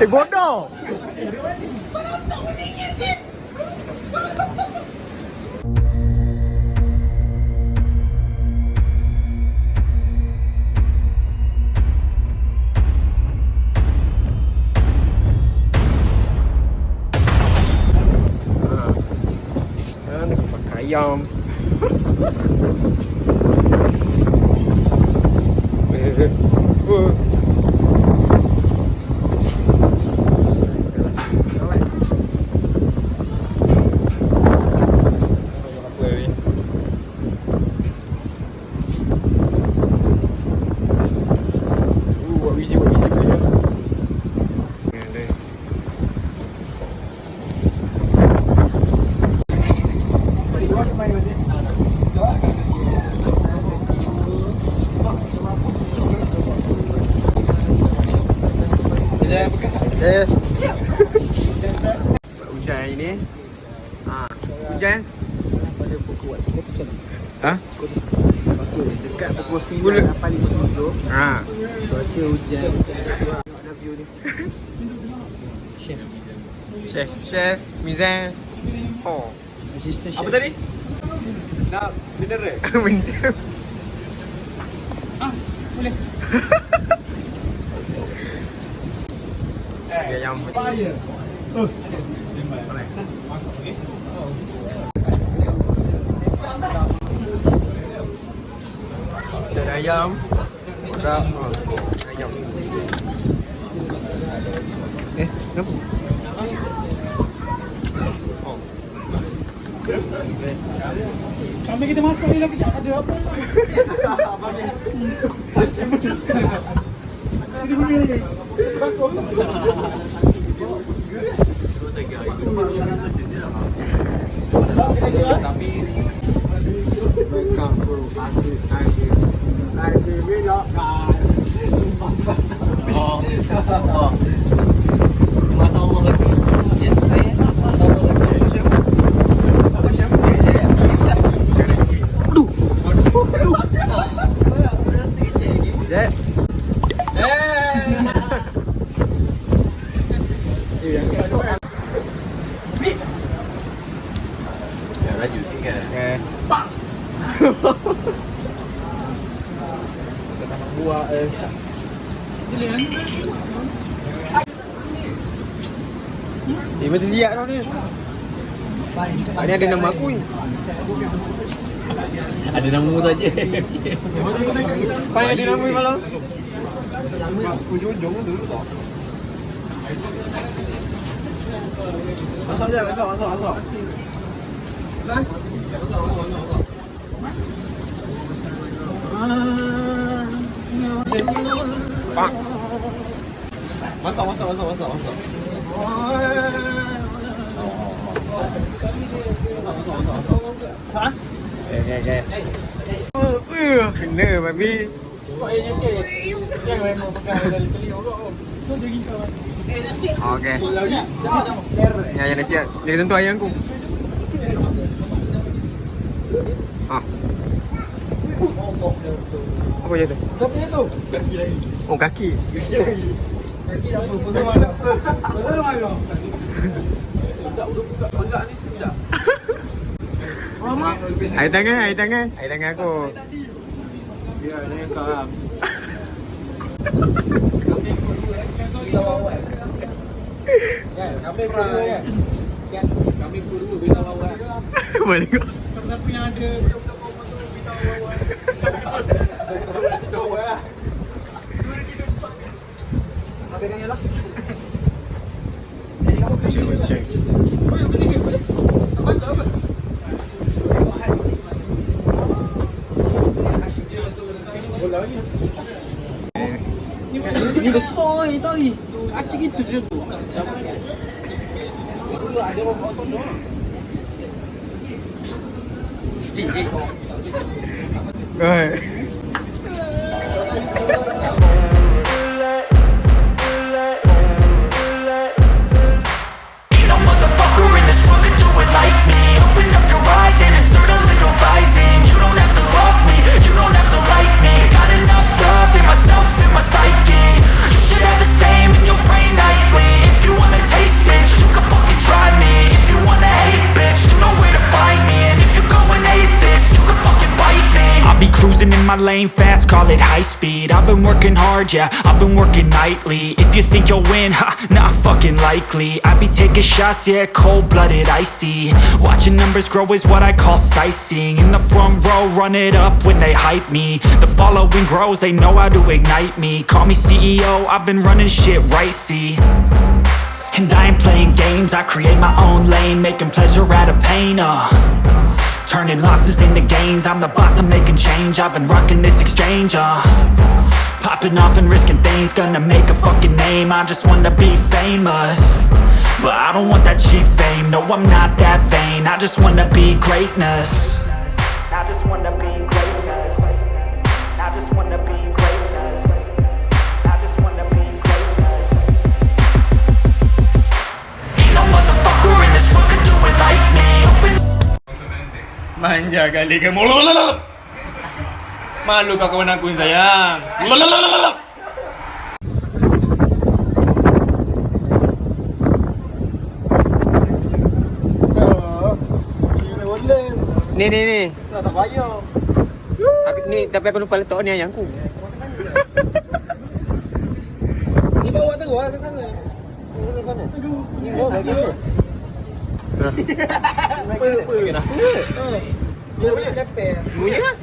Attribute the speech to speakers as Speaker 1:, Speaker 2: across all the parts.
Speaker 1: Bodoh. Ayam. Yes. Hujan ini. Hujan. Pada pukul ha? Okey, dekat pukul 9.57. Cuaca hujan. Ada view ni. Chef Mizan. Oh. Assistant chef. Apa tadi? Nak mineral. Mineral. Boleh. Ayam putih. Ada ayam. Ada ayam. Kenapa? Sampai kita masak ni lagi tak ada apa. Ini boleh lagi. Tapi laju sikit. Pak. Kita buat ni macam siap tau ni. Ini ada nama aku ni. Ada nama tu saja. Pai ada nama ni malam. Ujung-ujung dulu tak. Masuk je, masuk. Pak. Masuk. Ha? Okay. Kena babi. Okey. Ya dah siap. Dia tentu ayam aku. Apa je tu? Kaki tu. Kaki lagi. Oh, kaki. Kaki lagi. Kaki dah apa? Betul mana? Buka bangga ni sudah. Mama. Air tangan aku. Dia ni kau. Kami berdua kan? Kami berdua bintang lawan. Boleh kau? Kenapa yang ada budak-budak perempuan tu bintang lawan? Bintang lawan lah. Apa yang lah? Jadi kamu kaya juga? Oh yang penting apa? Apa? Bola ni. Ini besar ni tadi. Kacik gitu je tu. Ada orang potong doang. Cik.
Speaker 2: Myself and my psyche. You should have the same in your brain. my lane fast, call it high speed. I've been working hard, yeah, I've been working nightly. If you think you'll win, ha, not fucking likely. I be taking shots, yeah, cold-blooded, icy. Watching numbers grow is what I call sightseeing. In the front row, run it up when they hype me. The following grows, they know how to ignite me. Call me CEO, I've been running shit right, see. And I ain't playing games, I create my own lane, making pleasure out of pain, turning losses into gains, I'm the boss, I'm making change. I've been rocking this exchange, popping off and risking things, gonna make a fucking name. I just wanna be famous, but I don't want that cheap fame. No, I'm not that vain, I just wanna be greatness. I just wanna be greatness. I just wanna be greatness. I just wanna be greatness. Ain't no motherfucker in this world could do it like me. Open.
Speaker 1: Manja kali kamu. Malu kau kawan aku sayang. Ni. Tak payah. Ni tapi aku lupa letak ni ayang aku. Ni bawa terus ke sana. Ke sana. Ni bawa bagi. Lupa. Dia boleh lepeh. Bunyi lah.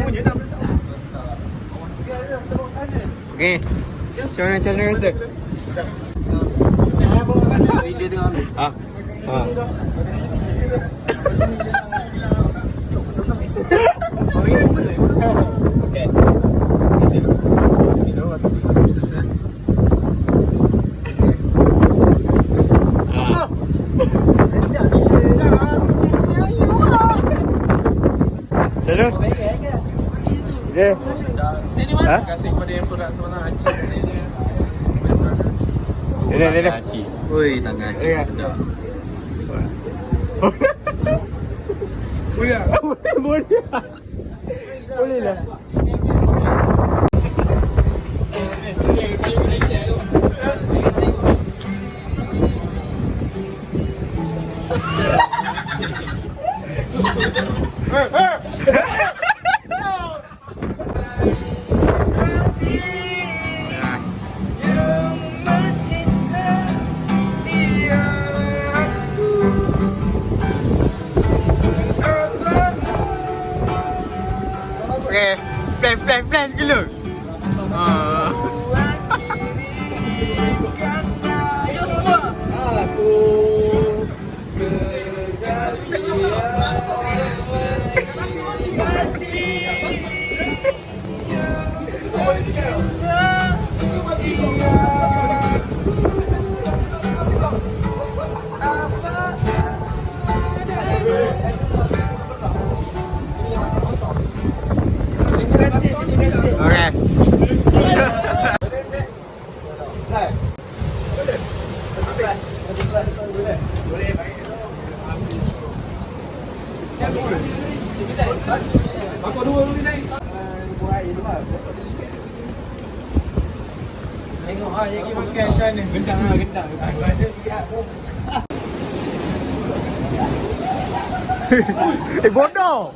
Speaker 1: Bunyi nak. Okey. Macam mana rasa? Dia tengah ambil. Macam mana? Dia ni mana? Kasih kepada yang produk sebenar Aceh ni dia. Dia. Oi, tangan Aceh sedap. Boleh lah. Plan dulu. Aku tengok ah yang makan macam mana. Gendang. Aku rasa lihat tu. Bodoh.